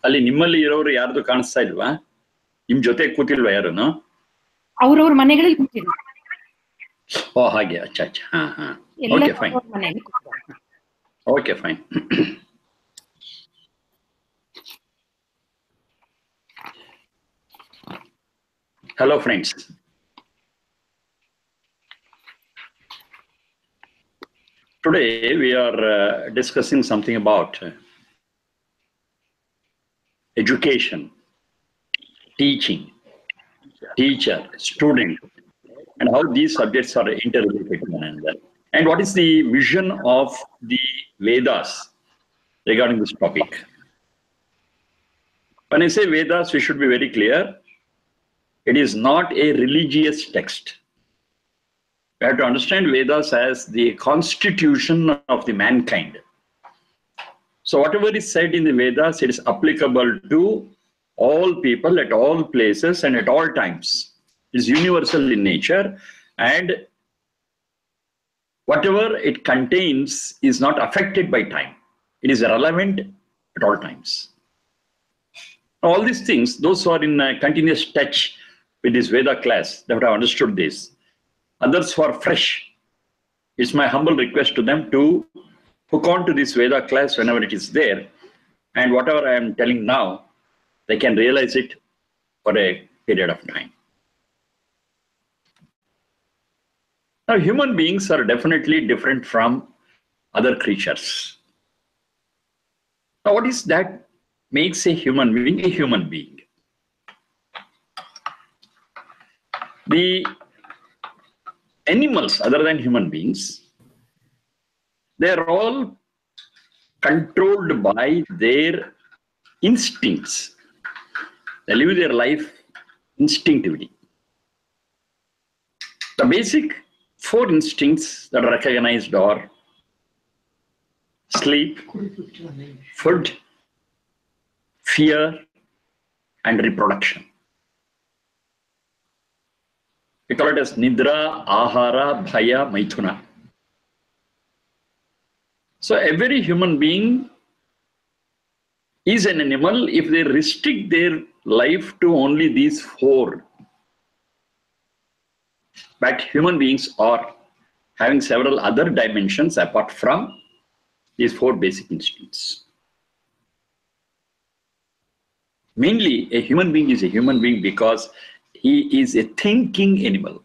ಅಲ್ಲಿ ನಿಮ್ಮಲ್ಲಿ ಇರೋರು ಯಾರ್ದು ಕಾಣಿಸ್ತಾ ಇಲ್ವಾ? ನಿಮ್ ಜೊತೆ ಕೂತಿಲ್ವಾ ಯಾರನ್ನು? ಅವ್ರವ್ರ ಮನೆಗಳಲ್ಲಿ ಕೂತಿದ್ರು. ಓ ಹಾಗೆ, ಅಚ್ಚಾ ಅಚ್ಚಾ, ಹಾ ಹಾ, okay fine, okay fine. Hello friends. Today we are discussing something about education, teaching, teacher, student, and how these subjects are interrelated to one another. And what is the vision of the Vedas regarding this topic? When I say Vedas, we should be very clear. It is not a religious text. We have to understand Vedas as the constitution of the mankind. So whatever is said in the Vedas, it is applicable to all people at all places and at all times. It is universal in nature, and whatever it contains is not affected by time. It is relevant at all times. All these things, those who are in continuous touch with this Veda class, they have understood this. Others who are fresh, it's my humble request to them to hook on to this Veda class whenever it is there, and whatever I am telling now, they can realize it for a period of time. Now, human beings are definitely different from other creatures. Now, what is that makes a human being a human being? The animals other than human beings, they are all controlled by their instincts. They live their life instinctively. The basic 4 instincts that are recognized are sleep, food, fear, and reproduction. We call it as Nidra, Ahara, Bhaya, Maithuna. So every human being is an animal if they restrict their life to only these 4. But human beings are having several other dimensions apart from these 4 basic instincts. Mainly, a human being is a human being because he is a thinking animal.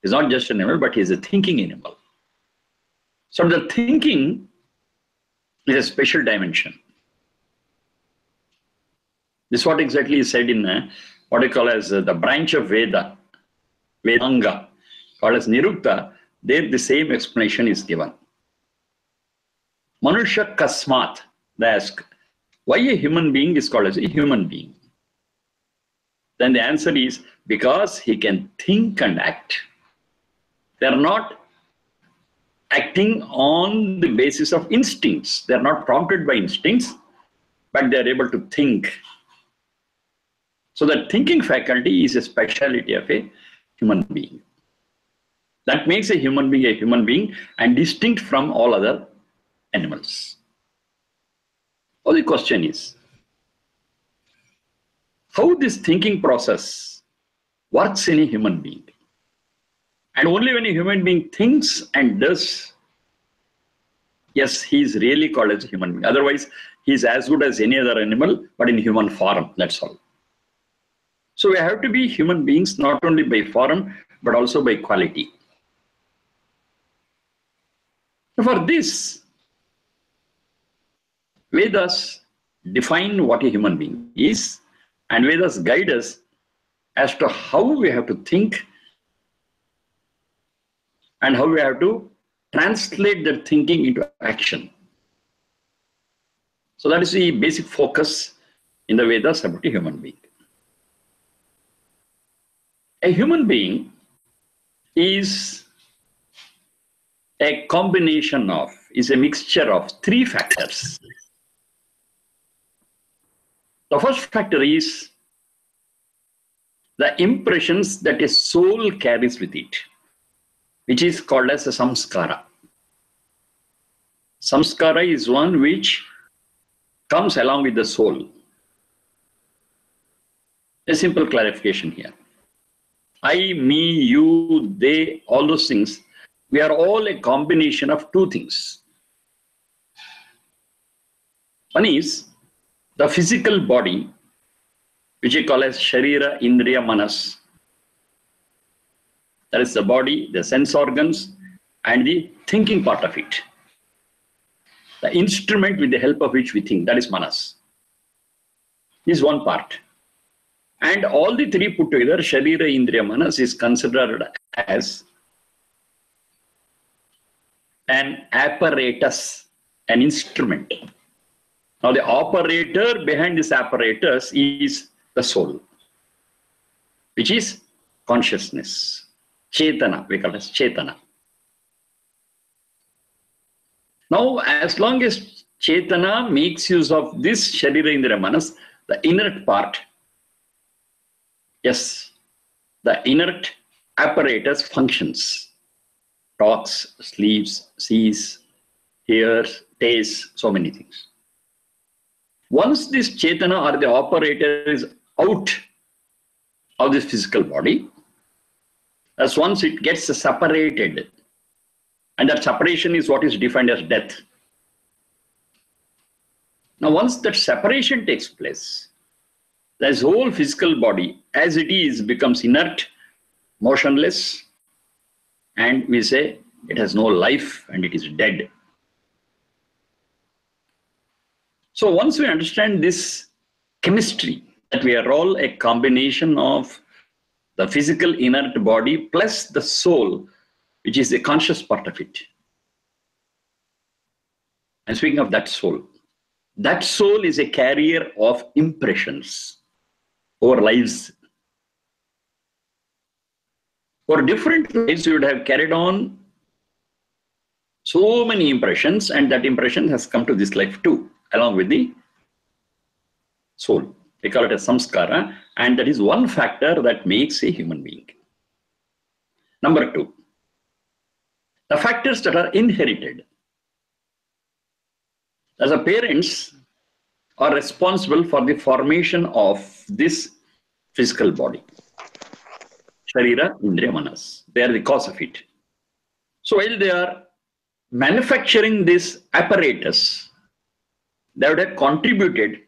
He's not just an animal, but he is a thinking animal. So the thinking is a special dimension. This is what exactly is said in what I call as the branch of Veda, Vedanga, called as Nirukta. There the same explanation is given. Manusha Kasmat, they ask, why a human being is called as a human being? Then the answer is because he can think and act. They are not acting on the basis of instincts. They are not prompted by instincts, but they are able to think. So that thinking faculty is a speciality of a human being. That makes a human being and distinct from all other animals. Well, the question is, how this thinking process works in a human being. And only when a human being thinks and does, yes, he is really called as a human being. Otherwise, he is as good as any other animal, but in human form, that's all. So we have to be human beings not only by form, but also by quality. For this, Vedas define what a human being is, and Vedas guide us as to how we have to think and how we have to translate that thinking into action. So that is the basic focus in the Vedas about a human being. A human being is a combination of, is a mixture of 3 factors. The first factor is the impressions that a soul carries with it, which is called as a samskara. Samskara is one which comes along with the soul. A simple clarification here. I, me, you, they, all those things, we are all a combination of two things. One is the physical body, which we call as Sharira, Indriya, Manas. That is the body, the sense organs, and the thinking part of it. The instrument with the help of which we think, that is Manas. This is one part. And all the three put together, Sharira, Indriya, Manas, is considered as an apparatus, an instrument. Now the operator behind this apparatus is the soul, which is consciousness. Chetana, we call it Chetana. Now, as long as Chetana makes use of this Sharira, Indriya, Manas, the inert part, yes, the inert apparatus functions, talks, sleeps, sees, hears, tastes, so many things. Once this Chetana or the operator is out of this physical body, as once it gets separated, and that separation is what is defined as death. Now, once that separation takes place, this whole physical body, as it is, becomes inert, motionless, and we say it has no life and it is dead. So once we understand this chemistry, that we are all a combination of the physical inert body plus the soul, which is the conscious part of it. And speaking of that soul is a carrier of impressions over lives. For different lives, you would have carried on so many impressions, and that impression has come to this life too, along with the soul. We call it a samskara, and that is one factor that makes a human being. Number two, the factors that are inherited. As a parents are responsible for the formation of this physical body. Sharira, Indriya, Manas. They are the cause of it. So while they are manufacturing this apparatus, they would have contributed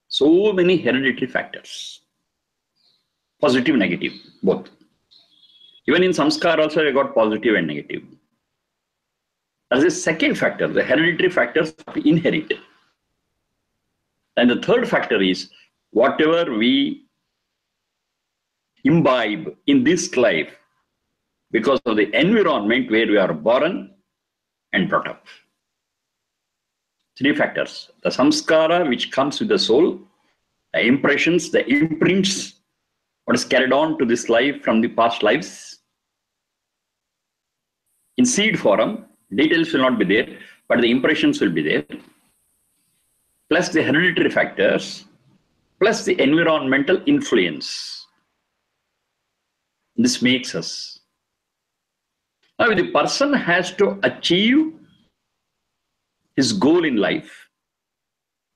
so many hereditary factors. Positive, negative, both. Even in samskar also we got positive and negative. As a second factor, the hereditary factors we inherit. And the third factor is whatever we imbibe in this life because of the environment where we are born and brought up. Three factors: the samskara, which comes with the soul, the impressions, the imprints, what is carried on to this life from the past lives. In seed form, details will not be there, but the impressions will be there, plus the hereditary factors, plus the environmental influence. This makes us. Now, the person has to achieve his goal in life.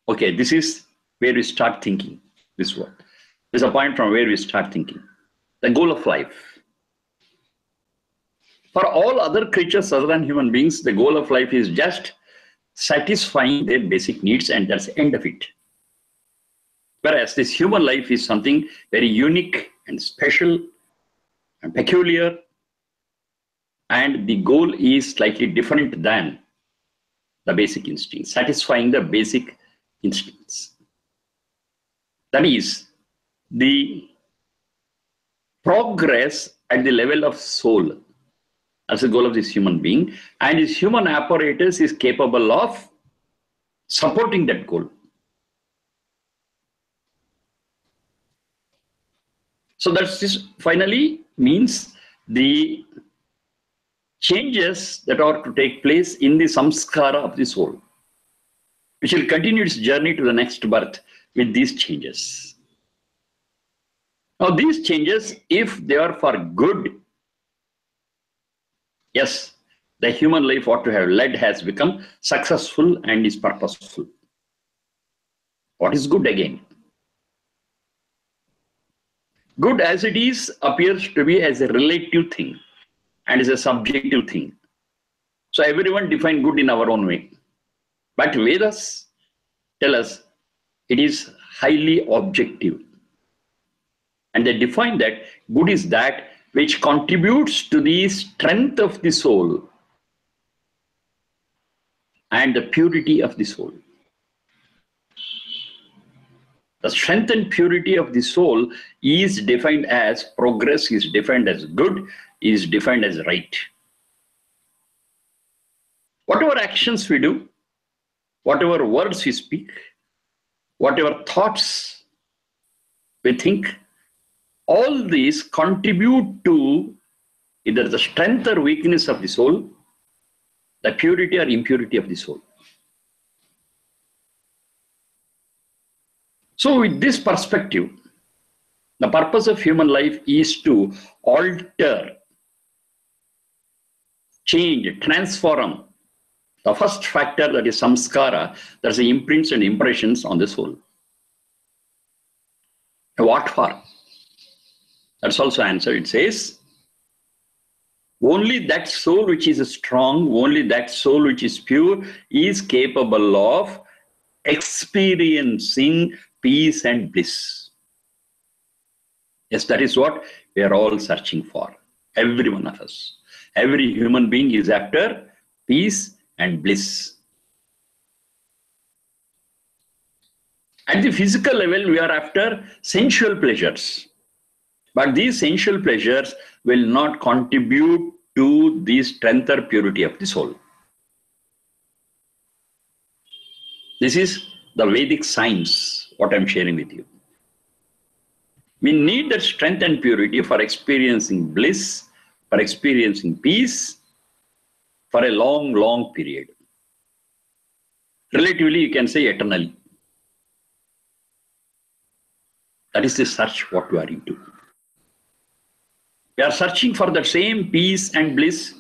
Okay, this is where we start thinking this word. This is a point from where we start thinking. The goal of life. For all other creatures other than human beings, the goal of life is just satisfying their basic needs, and that's the end of it. Whereas this human life is something very unique and special and peculiar, and the goal is slightly different than the basic instincts, satisfying the basic instincts. That is the progress at the level of soul. That's the goal of this human being, and this human apparatus is capable of supporting that goal. So that's this finally means the changes that are to take place in the samskara of the soul, which will continue its journey to the next birth with these changes. Now these changes, if they are for good, yes, the human life ought to have led has become successful and is purposeful. What is good again? Good as it is appears to be as a relative thing and is a subjective thing. So everyone define good in our own way. But Vedas tell us it is highly objective. And they define that good is that which contributes to the strength of the soul and the purity of the soul. The strength and purity of the soul is defined as progress, is defined as good, is defined as right. Whatever actions we do, whatever words we speak, whatever thoughts we think, all these contribute to either the strength or weakness of the soul, the purity or impurity of the soul. So with this perspective, the purpose of human life is to alter, change, transform the first factor, that is samskara, that's the imprints and impressions on the soul. What for? That's also answered. It says, only that soul which is strong, only that soul which is pure is capable of experiencing peace and bliss. Yes, that is what we are all searching for. Every one of us. Every human being is after peace and bliss. At the physical level, we are after sensual pleasures. But these sensual pleasures will not contribute to the strength or purity of the soul. This is the Vedic science, what I'm sharing with you. We need that strength and purity for experiencing bliss, for experiencing peace, for a long, long period. Relatively, you can say eternally. That is the search what we are into. We are searching for the same peace and bliss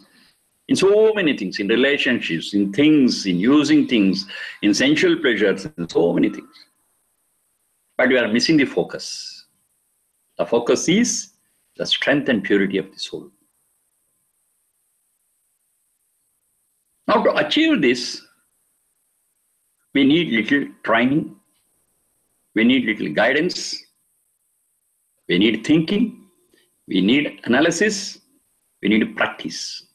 in so many things, in relationships, in things, in using things, in sensual pleasures, in so many things. But we are missing the focus. The focus is the strength and purity of the soul. Now, to achieve this, we need little training, we need little guidance, we need thinking, we need analysis, we need practice.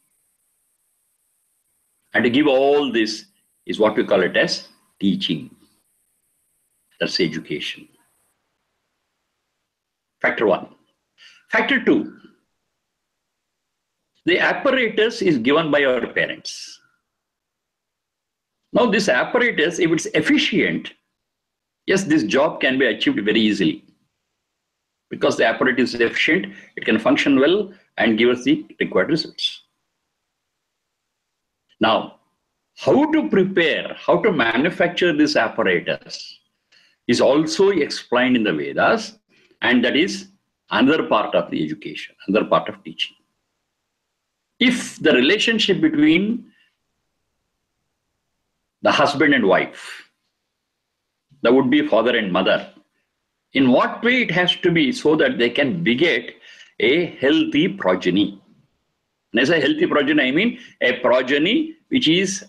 And to give all this is what we call it as teaching. That's education. Factor 1. Factor 2. The apparatus is given by our parents. Now this apparatus, if it's efficient, yes, this job can be achieved very easily. Because the apparatus is efficient, it can function well and give us the required results. Now, how to prepare, how to manufacture this apparatus is also explained in the Vedas, and that is another part of the education, another part of teaching. If the relationship between the husband and wife, the would-be father and mother, in what way it has to be so that they can beget a healthy progeny. When I say healthy progeny, I mean a progeny which is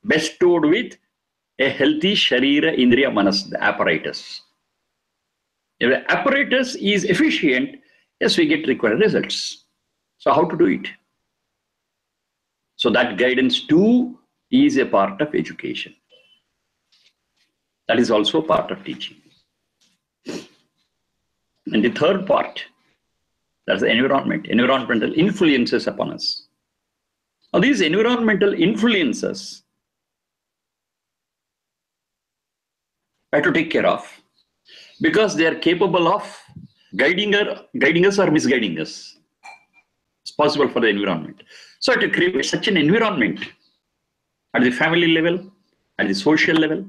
bestowed with a healthy Sharira Indriya Manas, the apparatus. If the apparatus is efficient, yes, we get required results. So how to do it? So that guidance too is a part of education. That is also part of teaching. And the third part, that's the environment, environmental influences upon us. Now these environmental influences we have to take care of because they are capable of guiding us or misguiding us. It's possible for the environment. So to create such an environment at the family level, at the social level,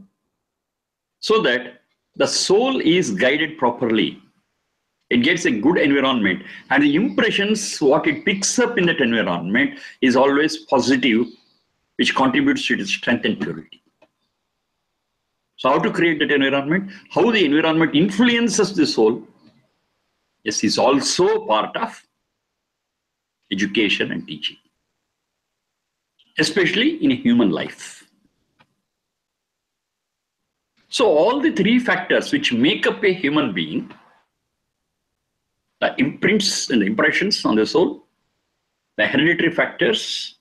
so that the soul is guided properly. It gets a good environment, and the impressions, what it picks up in that environment is always positive, which contributes to its strength and purity. So how to create that environment? How the environment influences the soul? Yes, is also part of education and teaching, especially in a human life. So all the three factors which make up a human being, the imprints and the impressions on the soul, the hereditary factors,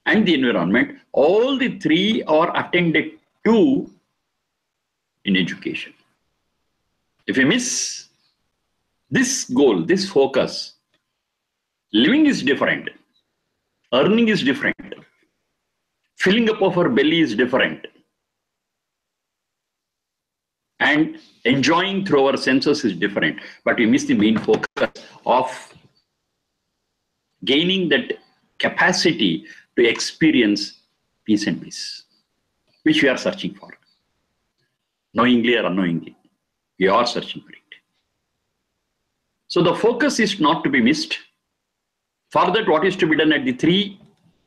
and the environment, all the three are attended to in education. If we miss this goal, this focus, living is different, earning is different, filling up of our belly is different, and enjoying through our senses is different. But we miss the main focus of gaining that capacity to experience peace and bliss, which we are searching for. Knowingly or unknowingly, we are searching for it. So the focus is not to be missed. For that, what is to be done at the three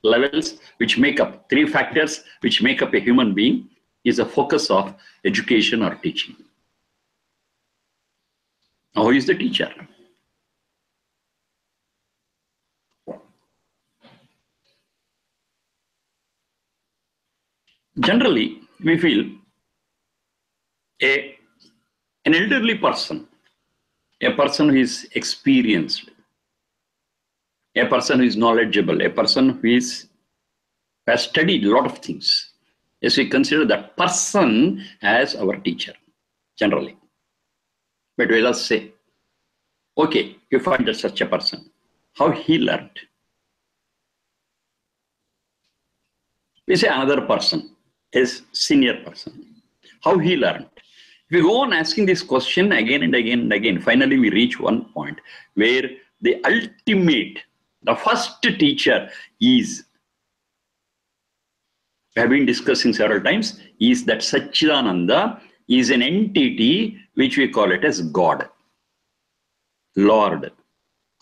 levels which make up, three factors which make up a human being, is a focus of education or teaching. Now, who is the teacher? Generally, we feel an elderly person, a person who is experienced, a person who is knowledgeable, a person who has studied a lot of things. Yes, we consider that person as our teacher, generally. But Vedas say, okay, you find that such a person, how he learned. We say another person is senior person, how he learned. If we go on asking this question again and again and again, finally we reach one point where the ultimate, the first teacher is, we have been discussing several times, is that Satchidananda is an entity which we call it as God, Lord,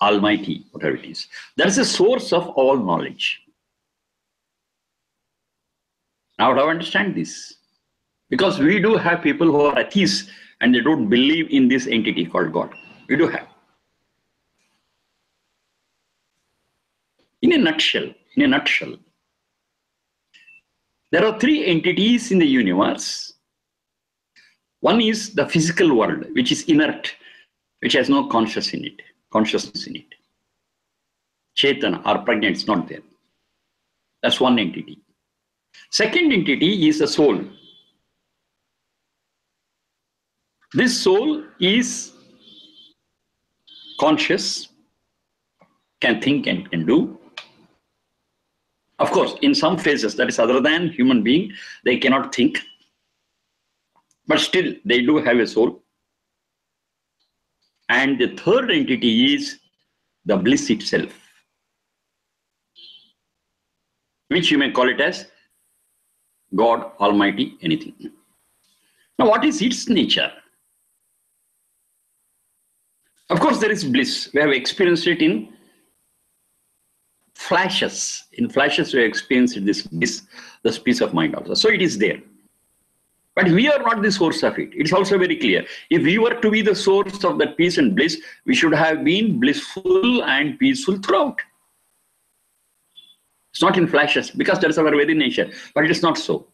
Almighty, whatever it is. That is the source of all knowledge. Now, how do I understand this? Because we do have people who are atheists and they don't believe in this entity called God. We do have. In a nutshell, there are three entities in the universe. One is the physical world, which is inert, which has no consciousness in it. Chaitana or pregnant is not there. That's one entity. Second entity is the soul. This soul is conscious, can think and can do. Of course, in some phases, that is other than human being, they cannot think. But still, they do have a soul. And the third entity is the bliss itself, which you may call it as God, Almighty, anything. Now, what is its nature? Of course, there is bliss. We have experienced it in flashes. In flashes, we have experienced this bliss, this peace of mind also. So it is there. But we are not the source of it. It's also very clear. If we were to be the source of that peace and bliss, we should have been blissful and peaceful throughout. It's not in flashes, because that is our very nature. But it is not so.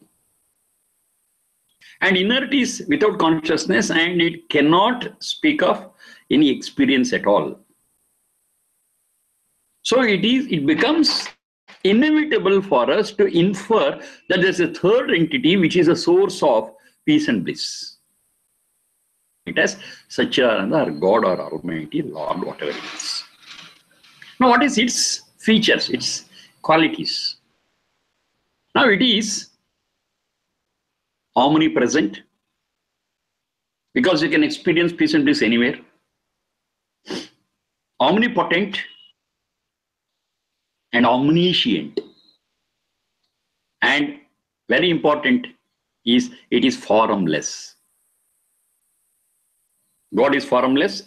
And inert is without consciousness, and it cannot speak of any experience at all. So it becomes inevitable for us to infer that there's a third entity which is a source of peace and bliss. It has Satchidananda or God or Almighty, Lord, whatever it is. Now, what is its features, its qualities? Now, it is omnipresent, because you can experience peace and bliss anywhere. Omnipotent and omniscient. And very important is it is formless. God is formless,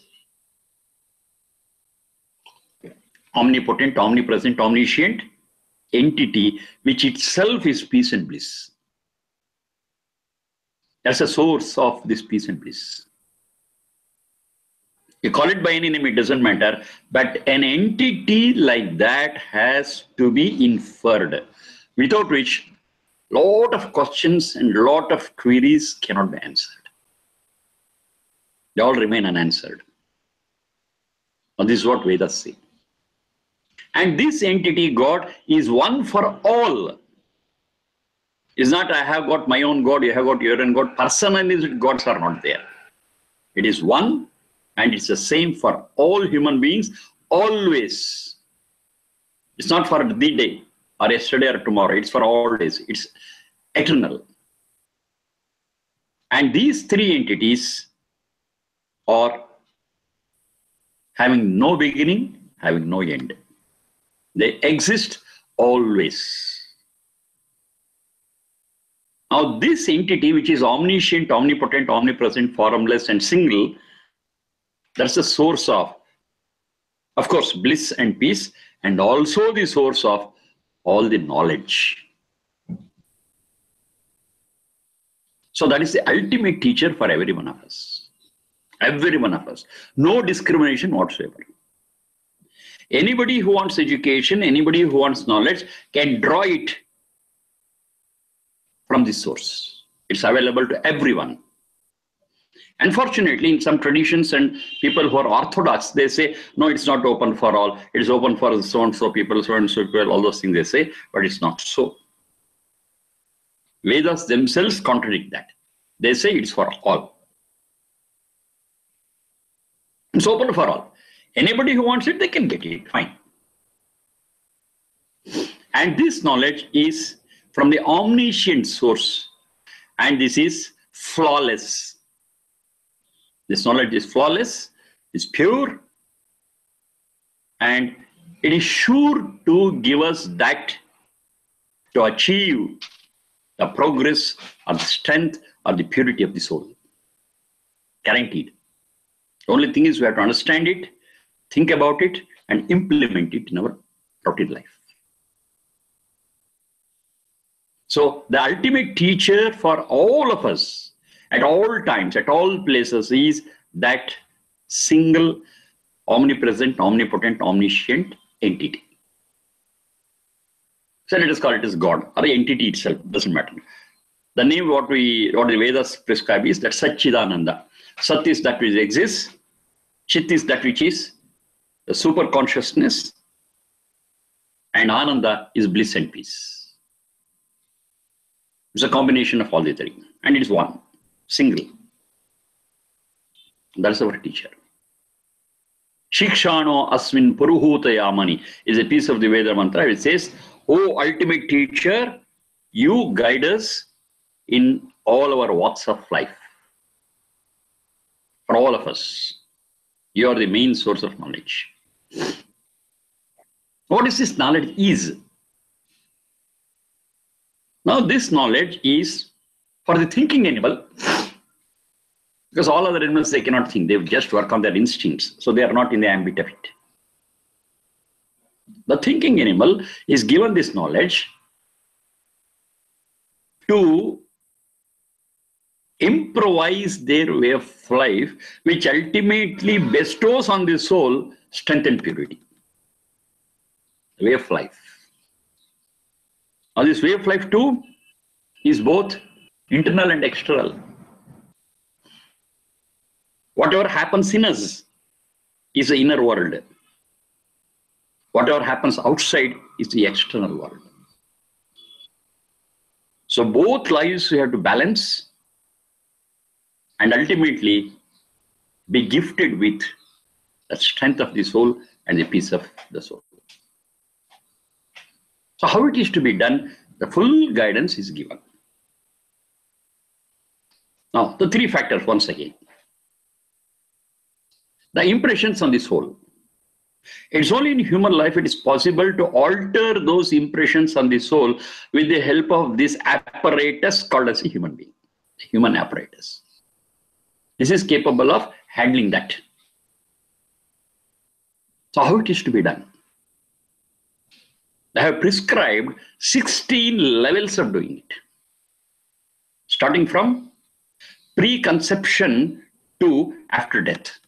omnipotent, omnipresent, omniscient entity which itself is peace and bliss. That's the source of this peace and bliss. You call it by any name, it doesn't matter. But an entity like that has to be inferred, without which lot of questions and lot of queries cannot be answered. They all remain unanswered. Now, this is what Vedas say. And this entity, God, is one for all. It's not I have got my own God, you have got your own God. Personalized gods are not there. It is one, and it's the same for all human beings, always. It's not for the day, or yesterday, or tomorrow. It's for all days. It's eternal. And these three entities are having no beginning, having no end. They exist always. Now, this entity, which is omniscient, omnipotent, omnipresent, formless, and single, that's the source of course, bliss and peace, and also the source of all the knowledge. So that is the ultimate teacher for every one of us. Every one of us. No discrimination whatsoever. Anybody who wants education, anybody who wants knowledge can draw it from this source. It's available to everyone. Unfortunately, in some traditions and people who are orthodox, they say, no, it's not open for all. It's open for so-and-so people, so-and-so people, all those things they say, but it's not so. Vedas themselves contradict that. They say it's for all. It's open for all. Anybody who wants it, they can get it, fine. And this knowledge is from the omniscient source, and this is flawless. This knowledge is flawless, is pure, and it is sure to give us that to achieve the progress or the strength or the purity of the soul. Guaranteed. The only thing is we have to understand it, think about it, and implement it in our routine life. So the ultimate teacher for all of us at all times, at all places is that single, omnipresent, omnipotent, omniscient entity. So let us call it as God or the entity itself, doesn't matter. The name what the Vedas prescribe is that Satchidananda. Sat is that which exists, Chit is that which is the super consciousness, and Ananda is bliss and peace. It's a combination of all the three, and it is one, single. That's our teacher. Shikshano asmin puruhuta yamani is a piece of the Veda mantra. It says, "O ultimate teacher, you guide us in all our walks of life. For all of us, you are the main source of knowledge." What is this knowledge is? Now this knowledge is for the thinking animal, because all other animals, they cannot think. They just work on their instincts. So they are not in the ambit of it. The thinking animal is given this knowledge to improvise their way of life, which ultimately bestows on the soul strength and purity. The way of life. Now this way of life too is both internal and external. Whatever happens in us is the inner world. Whatever happens outside is the external world. So both lives we have to balance and ultimately be gifted with the strength of the soul and the peace of the soul. So how it is to be done, the full guidance is given. Now, the three factors once again. The impressions on the soul. It's only in human life it is possible to alter those impressions on the soul with the help of this apparatus called as a human being, the human apparatus. This is capable of handling that. So how it is to be done? They have prescribed 16 levels of doing it. Starting from preconception to after death.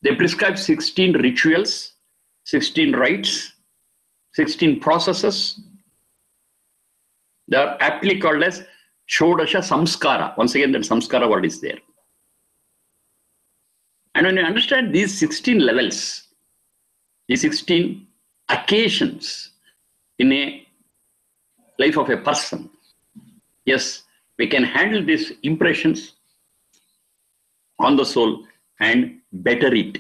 They prescribe 16 rituals, 16 rites, 16 processes. They are aptly called as Shodasha Samskara. Once again, that Samskara word is there. And when you understand these 16 levels, these 16 occasions in a life of a person, yes, we can handle these impressions on the soul and better it.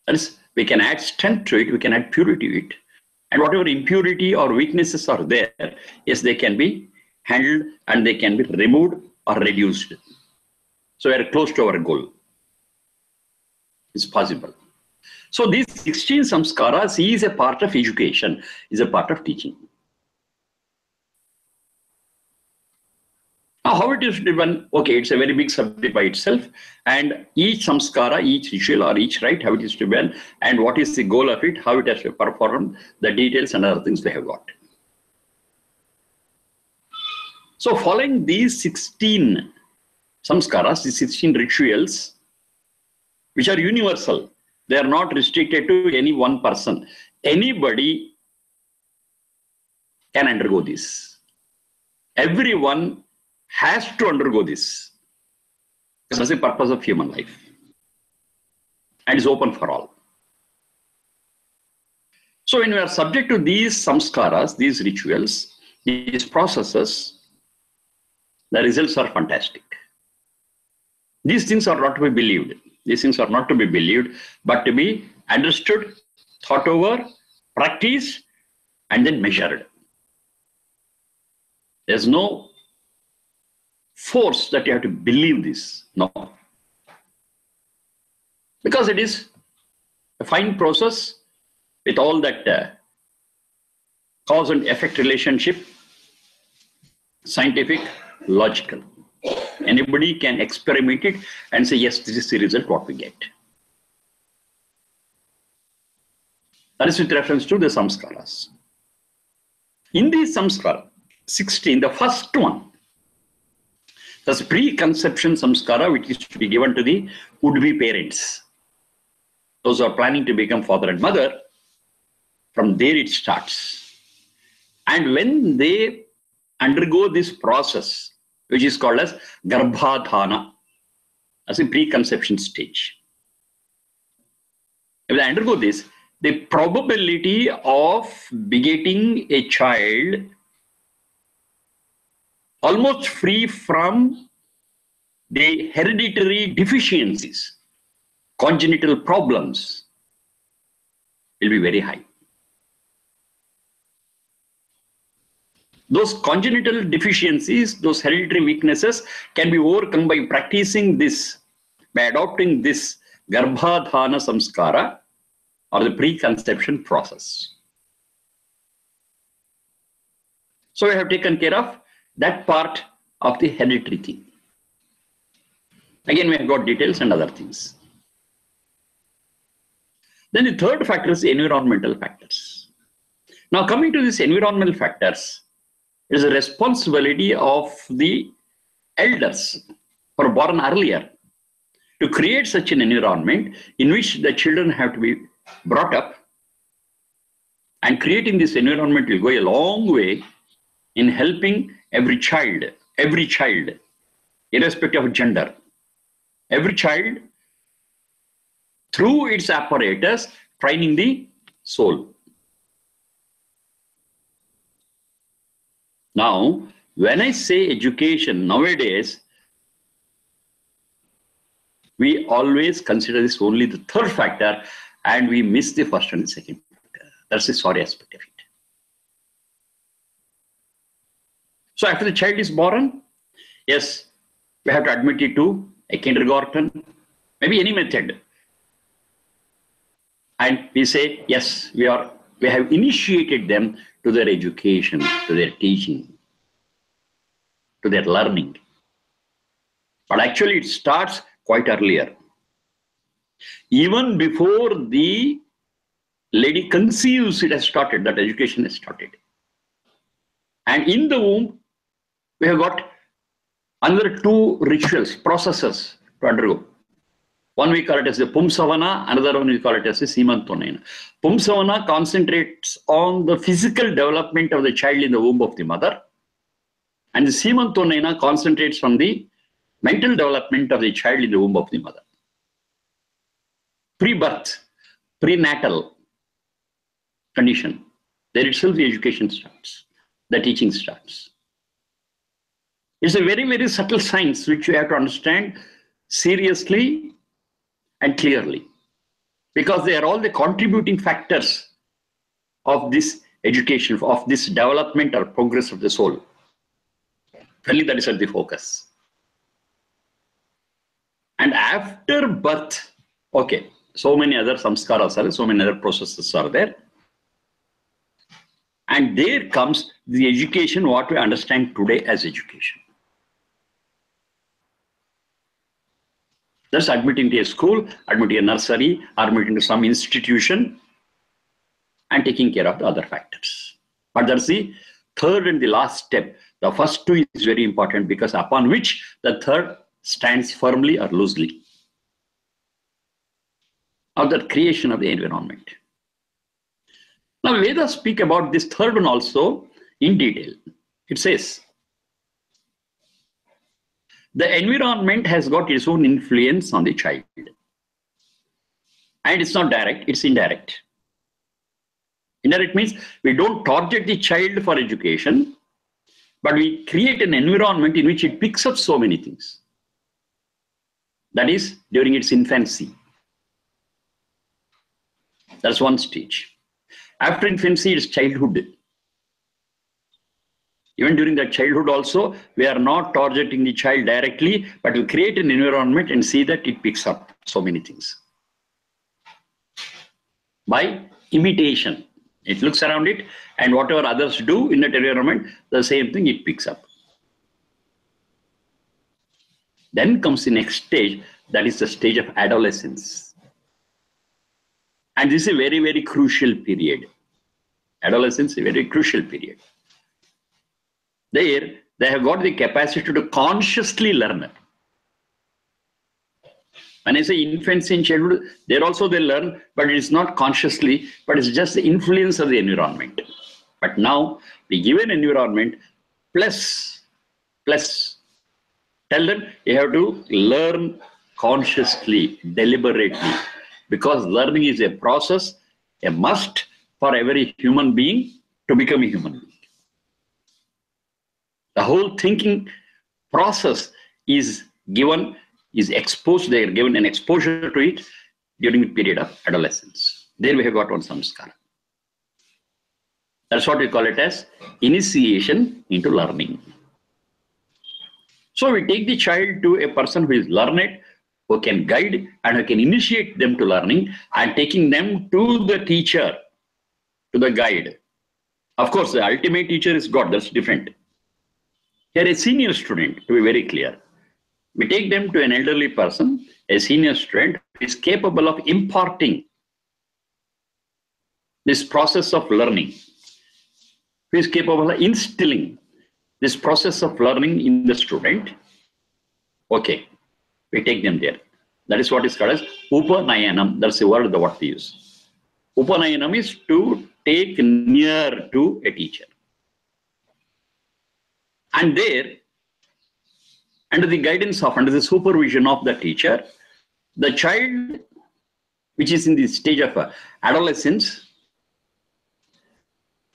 That is, we can add strength to it, we can add purity to it. And whatever impurity or weaknesses are there, yes, they can be handled and they can be removed or reduced. So we are close to our goal. It's possible. So these 16 samskaras is a part of education, is a part of teaching. Now, how it is driven? Okay, it's a very big subject by itself, and each samskara, each ritual or each rite, how it is driven, and what is the goal of it, how it has to perform, the details and other things we have got. So, following these 16 samskaras, these 16 rituals, which are universal, they are not restricted to any one person. Anybody can undergo this. Everyone has to undergo this. That's the purpose of human life. And it's open for all. So when we are subject to these samskaras, these rituals, these processes, the results are fantastic. These things are not to be believed. These things are not to be believed, but to be understood, thought over, practiced, and then measured. There's no force that you have to believe this. No. Because it is a fine process with all that cause and effect relationship, scientific, logical. Anybody can experiment it and say, yes, this is the result what we get. That is with reference to the samskaras. In these samskaras, 16, the first one, that's preconception samskara, which is to be given to the would-be parents. Those who are planning to become father and mother, from there it starts. And when they undergo this process, which is called as garbhadhana, as a preconception stage. If they undergo this, the probability of begetting a child almost free from the hereditary deficiencies, congenital problems, will be very high. Those congenital deficiencies, those hereditary weaknesses can be overcome by practicing this, by adopting this garbhadhana samskara or the preconception process. So we have taken care of that part of the hereditary thing. Again, we have got details and other things. Then the third factor is environmental factors. Now coming to these environmental factors, it is a responsibility of the elders who are born earlier to create such an environment in which the children have to be brought up, and creating this environment will go a long way in helping every child, irrespective of gender, every child through its apparatus, training the soul. Now, when I say education nowadays, we always consider this only the third factor and we miss the first and the second factor. That's the sorry aspect of it. So after the child is born, yes, we have to admit it to a kindergarten, maybe any method. And we say, yes, we have initiated them to their education, to their teaching, to their learning. But actually it starts quite earlier. Even before the lady conceives, it has started, that education has started. And in the womb, we have got Another two rituals, processes to undergo. One we call it as the Pumsavana, another one we call it as the Simantonena. Pumsavana concentrates on the physical development of the child in the womb of the mother, and the Simantonena concentrates on the mental development of the child in the womb of the mother. Pre-birth, prenatal condition, there itself the education starts, the teaching starts. It's a very, very subtle science which you have to understand seriously and clearly, because they are all the contributing factors of this education, of this development or progress of the soul. Only that is at the focus. And after birth, okay, so many other samskaras are there, so many other processes are there. And there comes the education, what we understand today as education. Just admitting to a school, admitting a nursery, admitting to some institution, and taking care of the other factors. But that's the third and the last step. The first two is very important, because upon which the third stands firmly or loosely. Of the creation of the environment. Now, Vedas speak about this third one also in detail. It says, the environment has got its own influence on the child. And it's not direct, it's indirect. Indirect means we don't target the child for education, but we create an environment in which it picks up so many things. That is during its infancy. That's one stage. After infancy, it's childhood. Even during that childhood also, we are not targeting the child directly, but we create an environment and see that it picks up so many things. By imitation. It looks around it, and whatever others do in that environment, the same thing it picks up. Then comes the next stage, that is the stage of adolescence. And this is a very, very crucial period. Adolescence is a very crucial period. There, they have got the capacity to consciously learn. When I say infancy and childhood, there also they learn, but it is not consciously, but it's just the influence of the environment. But now, we give an environment, plus, tell them you have to learn consciously, deliberately, because learning is a process, a must for every human being to become a human being. The whole thinking process is given, is exposed, they are given an exposure to it during the period of adolescence. There we have got one samskara. That's what we call it as initiation into learning. So we take the child to a person who is learned, who can guide and who can initiate them to learning, and taking them to the teacher, to the guide. Of course, the ultimate teacher is God, that's different. Here, a senior student, to be very clear, we take them to an elderly person, a senior student, who is capable of imparting this process of learning, who is capable of instilling this process of learning in the student. Okay, we take them there. That is what is called as Upanayanam. That's the word, what we use. Upanayanam is to take near to a teacher. And there, under the guidance of, under the supervision of the teacher, the child, which is in the stage of adolescence,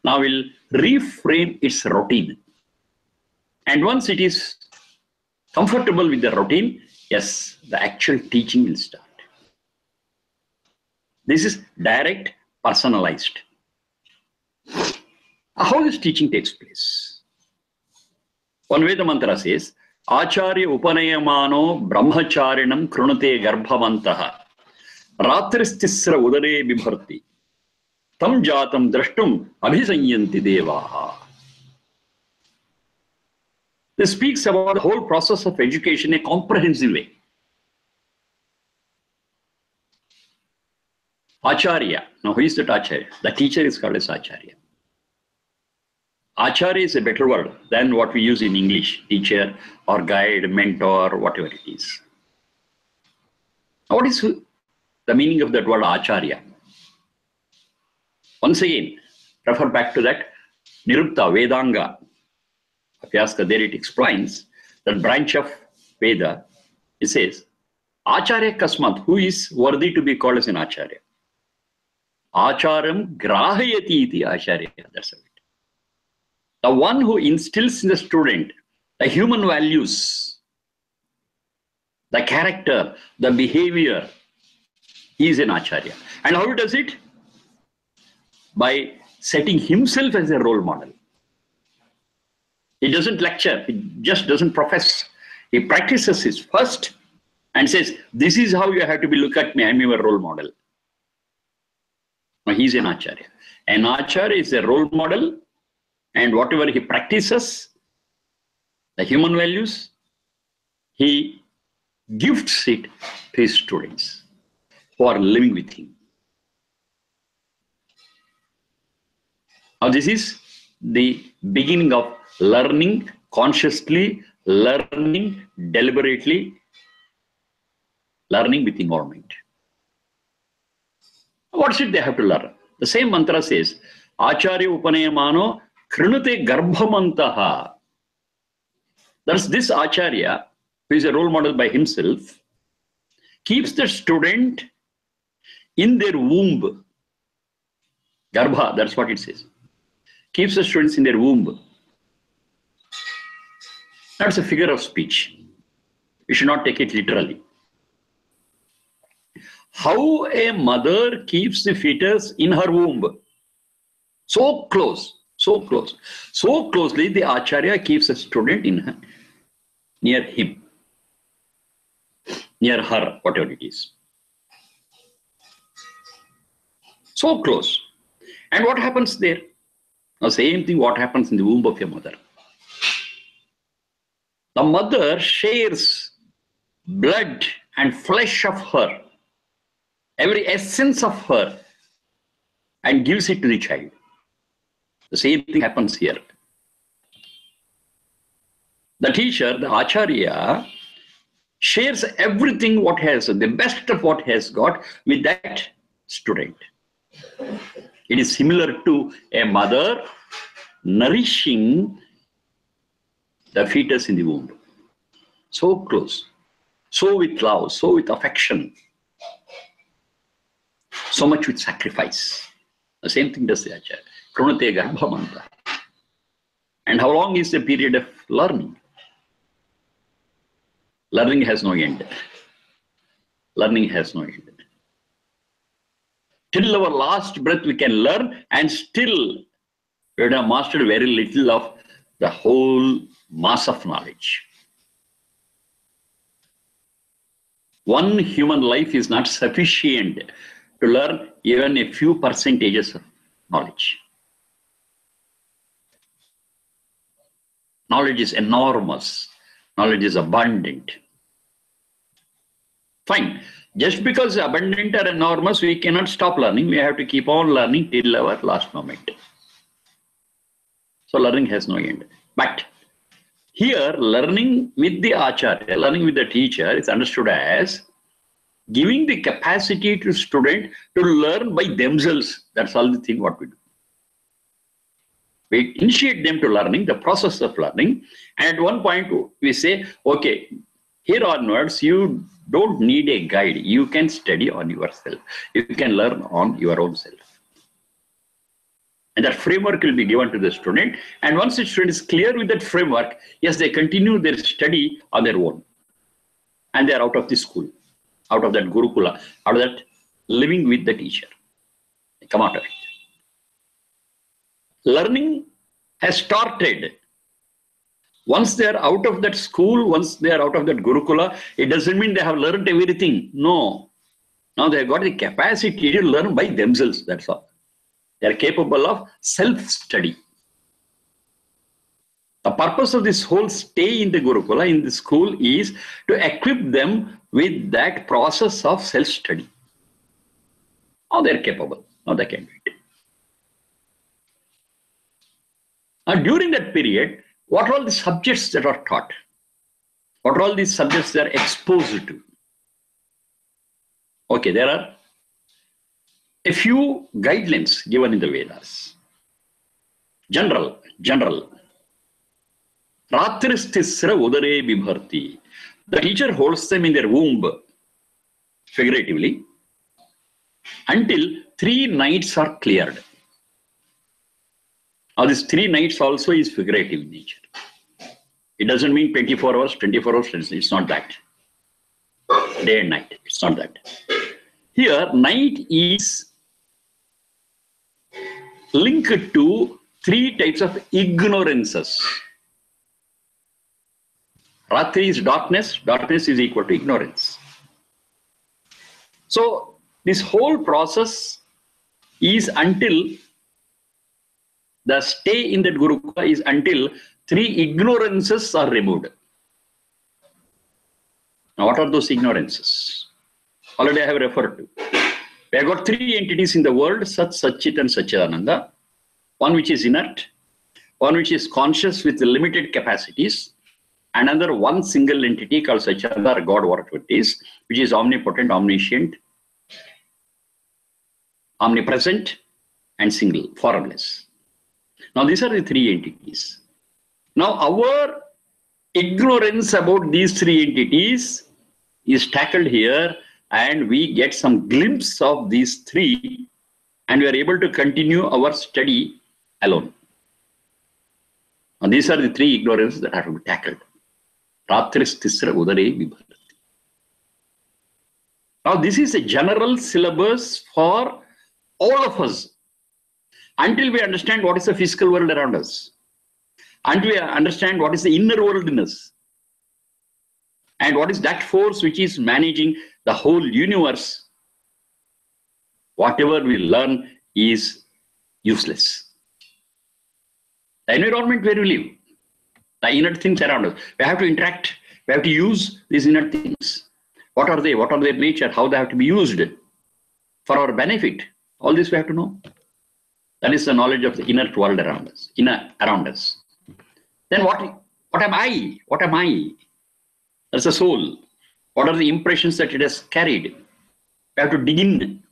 now will reframe its routine. And once it is comfortable with the routine, yes, the actual teaching will start. This is direct, personalized. How this teaching takes place? One Veda mantra says, Acharya upanayamano brahmacharinam krunate garbhavantaha ratristisra udare bibharti tam jatam drashtum abhisanyanti devaha. This speaks about the whole process of education in a comprehensive way. Acharya. Now, who is that Acharya? The teacher is called as Acharya. Acharya is a better word than what we use in English, teacher or guide, mentor, whatever it is. What is the meaning of that word Acharya? Once again, refer back to that Nirupta Vedanga. Vyaska, there it explains that branch of Veda. It says, Acharya Kasmat, who is worthy to be called as an Acharya? Acharam grahayati iti Acharya. That's it. The one who instills in the student the human values, the character, the behavior, he is an Acharya. And how he does it? By setting himself as a role model. He doesn't lecture, he just doesn't profess. He practices it first and says, this is how you have to be, look at me, I'm your role model. Now he's an Acharya. An Acharya is a role model, and whatever he practices, the human values, he gifts it to his students who are living with him. Now this is the beginning of learning consciously, learning deliberately, learning with involvement. What should they have to learn? The same mantra says, Acharya upanayamano krinute garbhamantaha. Thus this Acharya, who is a role model by himself, keeps the student in their womb. Garbha, that's what it says. Keeps the students in their womb. That's a figure of speech. You should not take it literally. How a mother keeps the fetus in her womb. So close, so close. So closely the Acharya keeps a student in near him, near her, whatever it is. So close. And what happens there? The same thing what happens in the womb of your mother. The mother shares blood and flesh of her, every essence of her, and gives it to the child. The same thing happens here. The teacher, the Acharya, shares everything what has, the best of what has got with that student. It is similar to a mother nourishing the fetus in the womb. So close, so with love, so with affection, so much with sacrifice. The same thing does the Acharya. Krunate garbhamanta. And how long is the period of learning? Learning has no end. Learning has no end. Till our last breath we can learn, and still we would have mastered very little of the whole mass of knowledge. One human life is not sufficient to learn even a few percentages of knowledge. Knowledge is enormous. Knowledge is abundant. Fine. Just because abundant or enormous, we cannot stop learning. We have to keep on learning till our last moment. So learning has no end. But here, learning with the Acharya, learning with the teacher is understood as giving the capacity to student to learn by themselves. That's all the thing what we do. We initiate them to learning, the process of learning. And at one point we say, okay, here onwards, you don't need a guide. You can study on yourself. You can learn on your own self. And that framework will be given to the student. And once the student is clear with that framework, yes, they continue their study on their own. And they are out of the school, out of that Gurukula, out of that living with the teacher. They come out of it. Learning has started. Once they are out of that school, once they are out of that Gurukula, it doesn't mean they have learned everything. No. Now they have got the capacity to learn by themselves. That's all. They are capable of self-study. The purpose of this whole stay in the Gurukula, in the school, is to equip them with that process of self-study. Now they are capable. Now they can do it. And during that period, what are all the subjects that are taught? What are all these subjects they are exposed to? Okay, there are a few guidelines given in the Vedas. General. Ratristisra udare bibharti. The teacher holds them in their womb, figuratively, until 3 nights are cleared. Now, this 3 nights also is figurative in nature. It doesn't mean 24 hours, 24 hours, it's not that. Day and night, it's not that. Here, night is linked to 3 types of ignorances. Ratri is darkness, darkness is equal to ignorance. So, this whole process is until the stay in that Gurukula is until 3 ignorances are removed. Now, what are those ignorances? Already I have referred to. We have got 3 entities in the world, Sat, Satchit and Satchidananda. One which is inert, one which is conscious with limited capacities, another one single entity called Satchidananda or God, whatever it is, which is omnipotent, omniscient, omnipresent and single, formless. Now these are the 3 entities. Now our ignorance about these 3 entities is tackled here, and we get some glimpse of these 3, and we are able to continue our study alone. Now these are the 3 ignorances that have to be tackled. Ratris tisra udare vibharati. Now this is a general syllabus for all of us, until we understand what is the physical world around us, until we understand what is the inner world in us, and what is that force which is managing the whole universe. Whatever we learn is useless. The environment where we live, the inert things around us, we have to interact, we have to use these inert things. What are they? What are their nature? How they have to be used for our benefit? All this we have to know. That is the knowledge of the inert world around us. Then what am I? What am I? That's the soul. What are the impressions that it has carried? We have to dig in.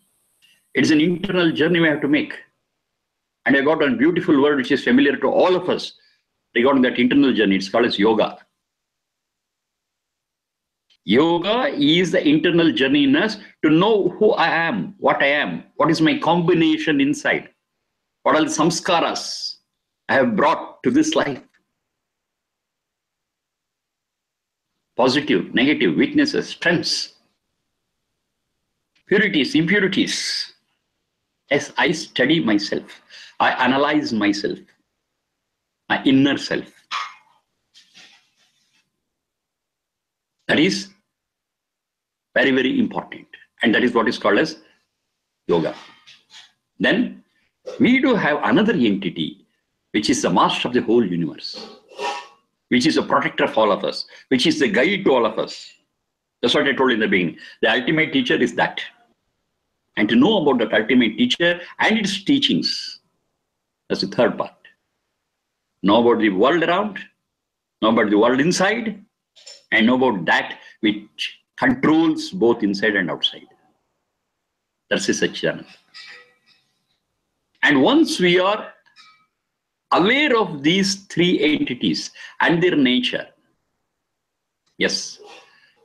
It is an internal journey we have to make. And I got a beautiful word which is familiar to all of us regarding that internal journey. It's called as yoga. Yoga is the internal journey in us to know who I am, what is my combination inside, what are the samskaras I have brought to this life. Positive, negative, weaknesses, strengths, purities, impurities. As I study myself, I analyze myself, my inner self. That is very, very important. And that is what is called as yoga. Then we do have another entity, which is the master of the whole universe, which is a protector of all of us, which is the guide to all of us. That's what I told in the beginning. The ultimate teacher is that. And to know about that ultimate teacher and its teachings, that's the third part. Know about the world around, know about the world inside, and know about that which controls both inside and outside. That's the Satchidananda. And once we are aware of these 3 entities and their nature, yes,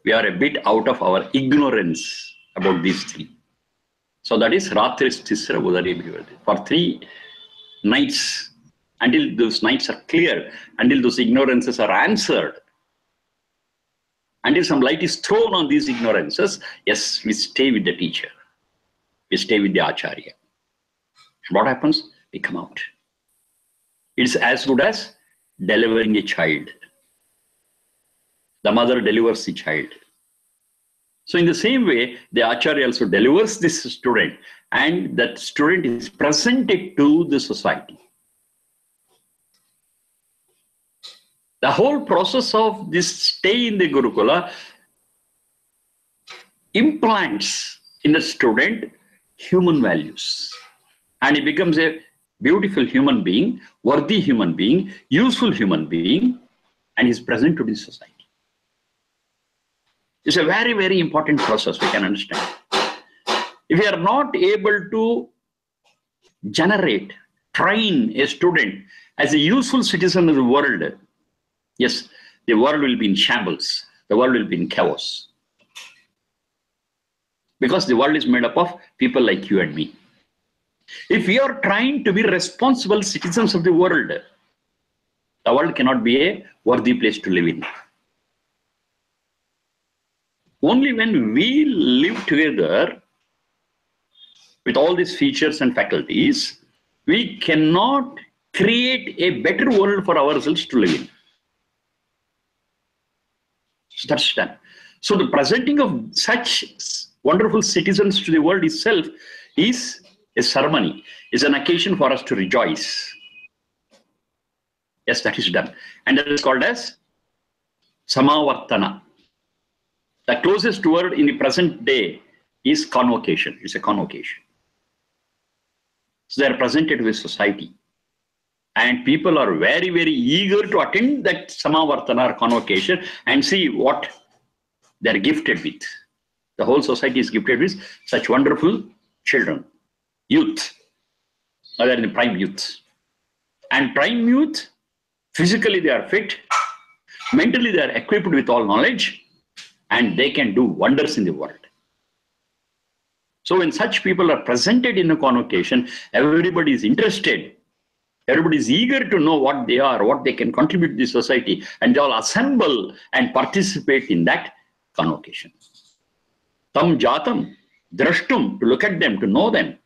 we are a bit out of our ignorance about these 3. So that is Ratris Tisra Udare Bhivarti. For 3 nights, until those nights are clear, until those ignorances are answered, until some light is thrown on these ignorances, yes, we stay with the teacher. We stay with the Acharya. And what happens? We come out. It's as good as delivering a child. The mother delivers the child. So in the same way, the Acharya also delivers this student, and that student is presented to the society. The whole process of this stay in the Gurukula implants in the student human values, and he becomes a beautiful human being, worthy human being, useful human being, and is present to this society. It's a very, very important process we can understand. If we are not able to generate, train a student as a useful citizen of the world, yes, the world will be in shambles. The world will be in chaos. Because the world is made up of people like you and me. If we are trying to be responsible citizens of the world cannot be a worthy place to live in. Only when we live together with all these features and faculties, we cannot create a better world for ourselves to live in. So that's done. So the presenting of such wonderful citizens to the world itself is a ceremony, is an occasion for us to rejoice. Yes, that is done. And that is called as Samavartana. The closest word in the present day is convocation. It's a convocation. So they are presented with society. And people are very, very eager to attend that Samavartana or convocation and see what they are gifted with. The whole society is gifted with such wonderful children, youth. Now they are in the prime youth. And prime youth, physically they are fit, mentally they are equipped with all knowledge, and they can do wonders in the world. So when such people are presented in a convocation, everybody is interested. Everybody is eager to know what they are, what they can contribute to the society, and they all assemble and participate in that convocation. Tam jatam, drashtum, to look at them, to know them.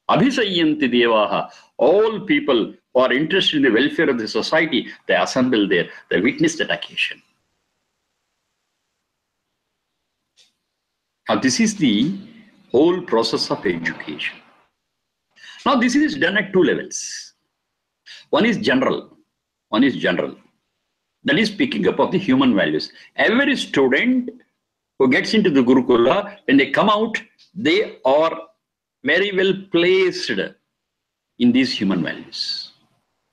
Abhisayanti devaha, all people who are interested in the welfare of the society, they assemble there, they witness that occasion. Now this is the whole process of education. Now this is done at two levels. One is general. One is general. That is picking up of the human values. Every student who gets into the Gurukula, when they come out, they are very well placed in these human values.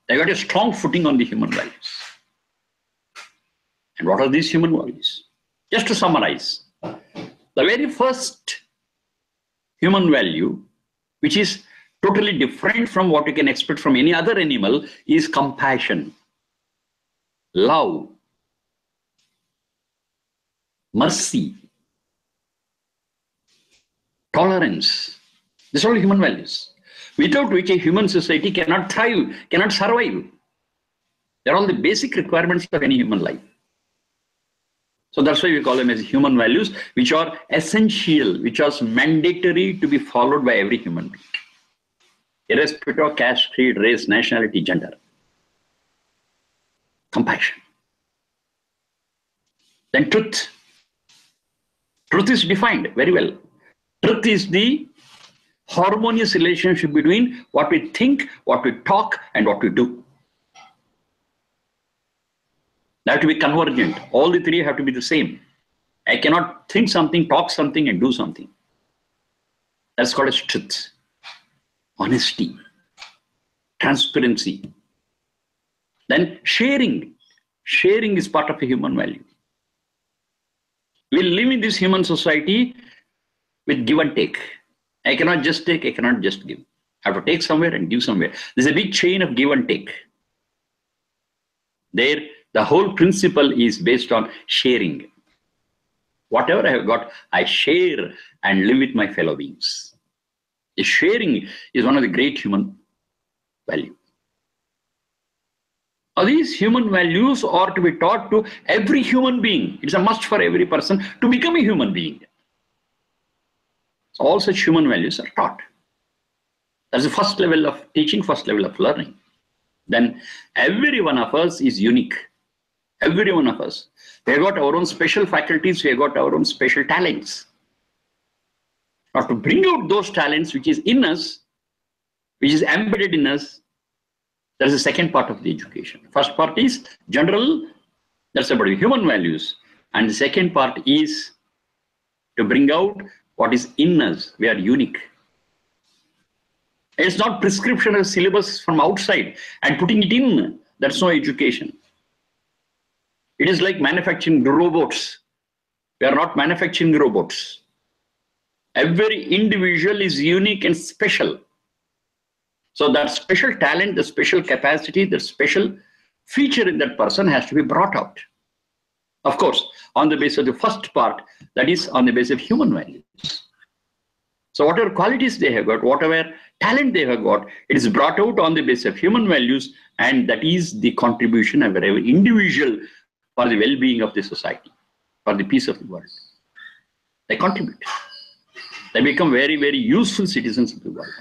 They got a strong footing on the human values. And what are these human values? Just to summarize, the very first human value, which is totally different from what you can expect from any other animal, is compassion, love, mercy, tolerance. These are all human values, without which a human society cannot thrive, cannot survive. They're all the basic requirements of any human life. So that's why we call them as human values, which are essential, which are mandatory to be followed by every human being, irrespective of caste, creed, race, nationality, gender. Compassion. Then truth. Truth is defined very well. Truth is the harmonious relationship between what we think, what we talk, and what we do. They have to be convergent. All the three have to be the same. I cannot think something, talk something, and do something. That's called as truth. Honesty. Transparency. Then sharing. Sharing is part of a human value. We live in this human society with give and take. I cannot just take, I cannot just give. I have to take somewhere and give somewhere. There's a big chain of give and take. There, the whole principle is based on sharing. Whatever I have got, I share and live with my fellow beings. The sharing is one of the great human values. Now, these human values are to be taught to every human being. It's a must for every person to become a human being. So all such human values are taught. That's the first level of teaching, first level of learning. Then every one of us is unique. Every one of us. We have got our own special faculties, we have got our own special talents. Now to bring out those talents which is in us, which is embedded in us, that is the second part of the education. First part is general, that's about human values. And the second part is to bring out what is in us. We are unique. It's not prescription of syllabus from outside and putting it in. That's no education. It is like manufacturing robots. We are not manufacturing robots. Every individual is unique and special. So that special talent, the special capacity, the special feature in that person has to be brought out. Of course, on the basis of the first part, that is on the basis of human values. So whatever qualities they have got, whatever talent they have got, it is brought out on the basis of human values, and that is the contribution of every individual for the well-being of the society, for the peace of the world. They contribute. They become very, very useful citizens of the world.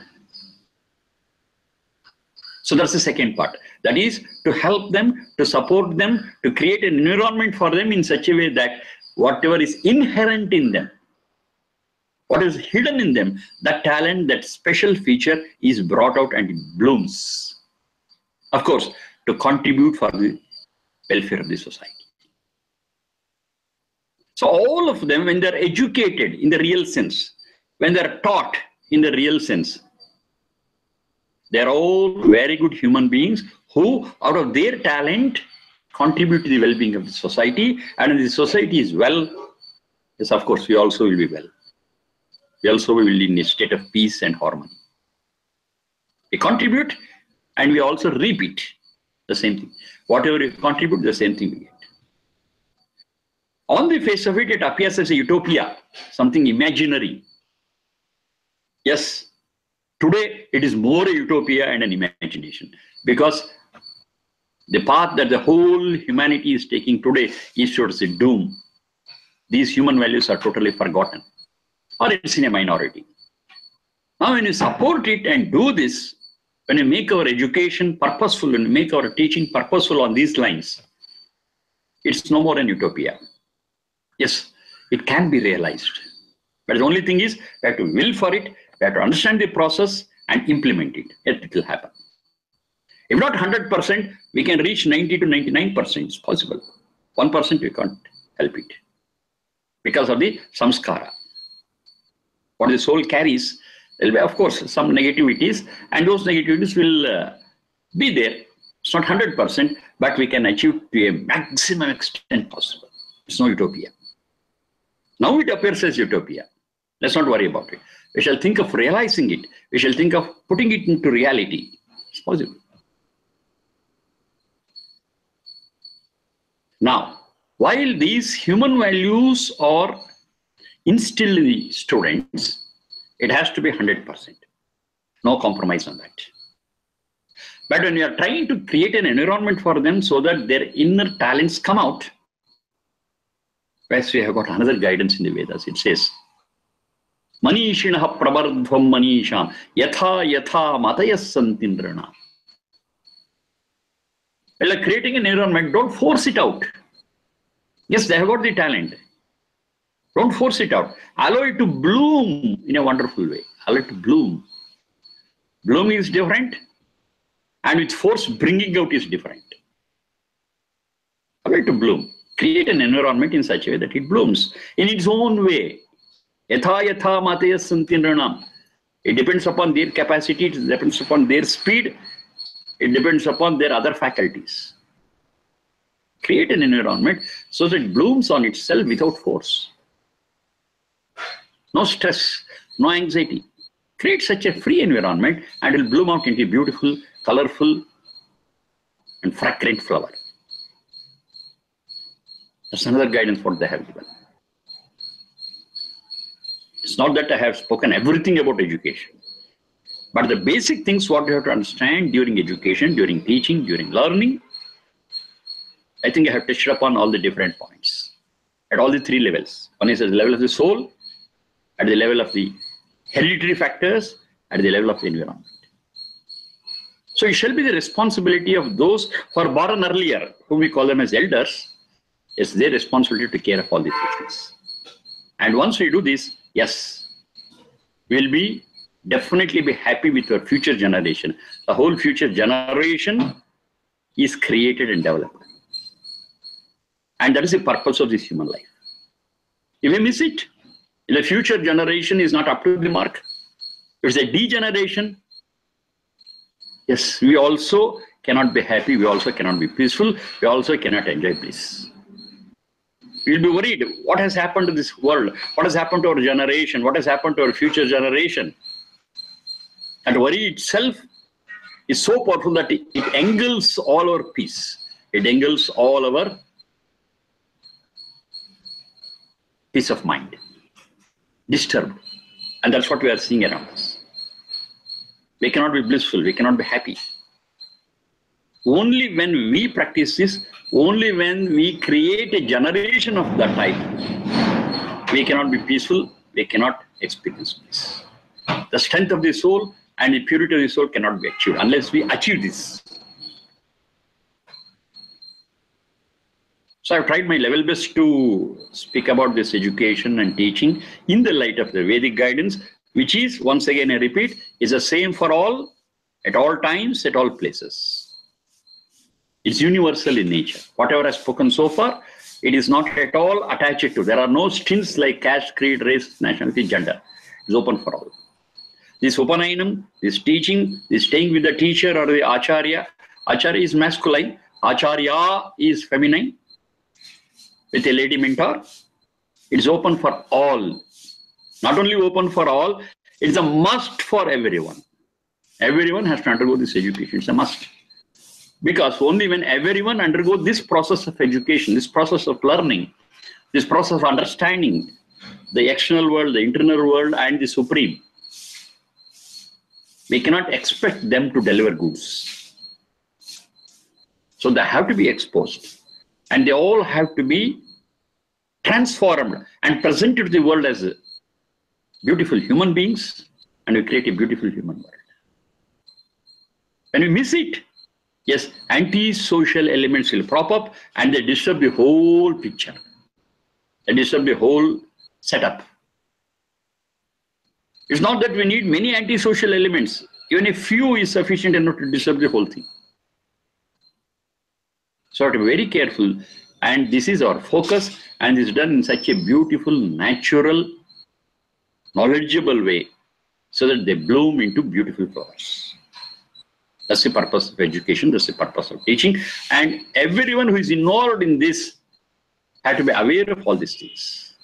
So that's the second part. That is to help them, to support them, to create an environment for them in such a way that whatever is inherent in them, what is hidden in them, that talent, that special feature is brought out and it blooms. Of course, to contribute for the welfare of the society. So all of them, when they're educated in the real sense, when they're taught in the real sense, they're all very good human beings who, out of their talent, contribute to the well-being of the society. And if the society is well, yes, of course, we also will be well. We also will be in a state of peace and harmony. We contribute and we also repeat the same thing. Whatever you contribute, the same thing we get. On the face of it, it appears as a utopia, something imaginary. Yes, today it is more a utopia and an imagination, because the path that the whole humanity is taking today is towards the doom. These human values are totally forgotten, or it's in a minority. Now, when you support it and do this, when you make our education purposeful, when you make our teaching purposeful on these lines, it's no more an utopia. Yes, it can be realized. But the only thing is, we have to will for it, we have to understand the process and implement it. It will happen. If not 100%, we can reach 90 to 99%. It's possible. 1% we can't help it because of the samskara. What the soul carries, there will be, of course, some negativities, and those negativities will be there. It's not 100%, but we can achieve to a maximum extent possible. It's no utopia. Now it appears as utopia. Let's not worry about it. We shall think of realizing it. We shall think of putting it into reality. It's possible. Now, while these human values are instilled in the students, it has to be 100%. No compromise on that. But when you are trying to create an environment for them so that their inner talents come out, as we have got another guidance in the Vedas, it says, Manishinaha prabardhvam manisham yatha yatha matayas santindrana. Well, like creating an environment, don't force it out. Yes, they have got the talent. Don't force it out. Allow it to bloom in a wonderful way. Allow it to bloom. Blooming is different, and with force bringing out is different. Allow it to bloom. Create an environment in such a way that it blooms in its own way. Yatha yatha matayas santinranam. It depends upon their capacity, it depends upon their speed, it depends upon their other faculties. Create an environment so that it blooms on itself without force. No stress, no anxiety. Create such a free environment and it will bloom out into a beautiful, colorful, and fragrant flower. That's another guidance what they have given. It's not that I have spoken everything about education, but the basic things what you have to understand during education, during teaching, during learning, I think I have touched upon all the different points at all the three levels. One is at the level of the soul, at the level of the hereditary factors, at the level of the environment. So it shall be the responsibility of those who are born earlier, whom we call them as elders. It's their responsibility to take care of all these things. And once we do this, yes, we'll be definitely be happy with our future generation. The whole future generation is created and developed. And that is the purpose of this human life. If we miss it, if the future generation is not up to the mark, if it's a degeneration, Yes, we also cannot be happy. We also cannot be peaceful. We also cannot enjoy bliss. We'll be worried. What has happened to this world? What has happened to our generation? What has happened to our future generation? And worry itself is so powerful that it engulfs all our peace. It engulfs all our peace of mind. Disturbed. And that's what we are seeing around us. We cannot be blissful. We cannot be happy. Only when we practice this, only when we create a generation of that type, we cannot be peaceful, we cannot experience peace. The strength of the soul and the purity of the soul cannot be achieved unless we achieve this. So I've tried my level best to speak about this education and teaching in the light of the Vedic guidance, which is, once again I repeat, is the same for all, at all times, at all places. It's universal in nature. Whatever I've spoken so far, it is not at all attached to. There are no strings like caste, creed, race, nationality, gender. It's open for all. This Upanayinam, this teaching, this staying with the teacher or the Acharya. Acharya is masculine. Acharya is feminine. With a lady mentor. It's open for all. Not only open for all, it's a must for everyone. Everyone has to undergo this education. It's a must. Because only when everyone undergoes this process of education, this process of learning, this process of understanding the external world, the internal world, and the Supreme, we cannot expect them to deliver goods. So they have to be exposed. And they all have to be transformed and presented to the world as beautiful human beings, and we create a beautiful human world. When we miss it, yes, anti-social elements will prop up and they disturb the whole picture. They disturb the whole setup. It's not that we need many anti-social elements. Even a few is sufficient enough to disturb the whole thing. So we have to be very careful. And this is our focus, and this is done in such a beautiful, natural, knowledgeable way, so that they bloom into beautiful flowers. That's the purpose of education, that's the purpose of teaching. And everyone who is involved in this has to be aware of all these things.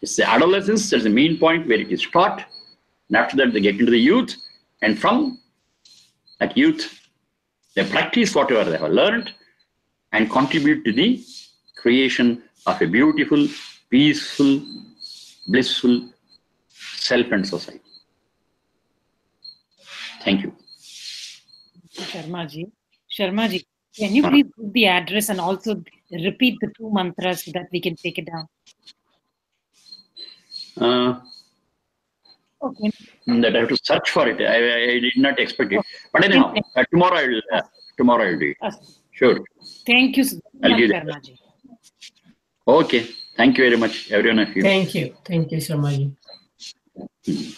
It's the adolescence, that's the main point where it is taught. And after that, they get into the youth. And from that youth, they practice whatever they have learned and contribute to the creation of a beautiful, peaceful, blissful self and society. Thank you. Sharma ji, can you please give the address and also repeat the 2 mantras so that we can take it down? Okay. That I have to search for it. I did not expect it. But anyhow, tomorrow I will do it. Sure. Thank you so much, Sharma ji. Okay. Thank you very much, everyone of you. Thank you. Thank you, Sharma ji.